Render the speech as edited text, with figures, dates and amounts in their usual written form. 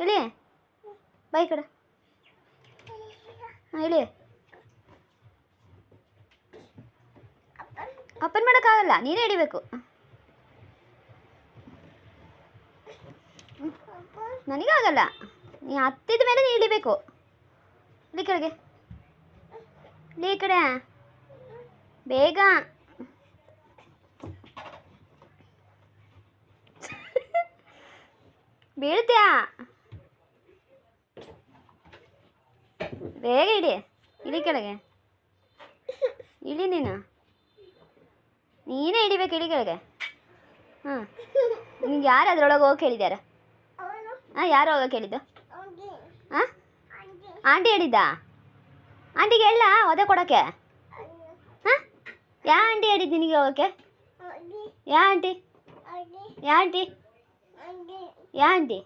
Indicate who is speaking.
Speaker 1: ಇಳಿ ಬಾಯ್ ಕಡೆ. ಹಾಂ ಇಳಿ. ಅಪ್ಪನ ಮಾಡೋಕ್ಕಾಗಲ್ಲ, ನೀನೇ ಹಿಡಿಬೇಕು. ನನಗಾಗಲ್ಲ, ನೀ ಹತ್ತಿದ ಮೇಲೆ ನೀ ಹಿಡಿಬೇಕು. ಇಲ್ಲಿ ಕೆಳಗೆ, ಇಲ್ಲಿ ಕಡೆ ಬೇಗ. ಬೀಳ್ತೀಯಾ? ಬೇಗ ಇಡಿ, ಇಳಿ ಕೆಳಗೆ. ಇಳಿ ನೀನೇ ಹಿಡಿಬೇಕು. ಇಳಿ ಕೆಳಗೆ. ಹಾಂ, ನಿಂಗೆ ಯಾರು ಅದ್ರೊಳಗೆ ಹೋಗಿ ಕೇಳಿದ್ಯಾರ? ಹಾಂ, ಯಾರು ಹೋಗಕ್ಕೆ ಹೇಳಿದ್ದು? ಹಾಂ, ಆಂಟಿ ಹೇಳಿದ್ದಾ? ಆಂಟಿಗೆ ಹೇಳ ಒದೆ ಕೊಡೋಕ್ಕೆ. ಹಾಂ, ಯಾ ಆಂಟಿ ಹೇಳಿದ್ದು ನಿನಗೆ ಹೋಗೋಕ್ಕೆ? ಯಾ ಆಂಟಿ? ಯಾ ಆಂಟಿ? ಯಾ ಆಂಟಿ?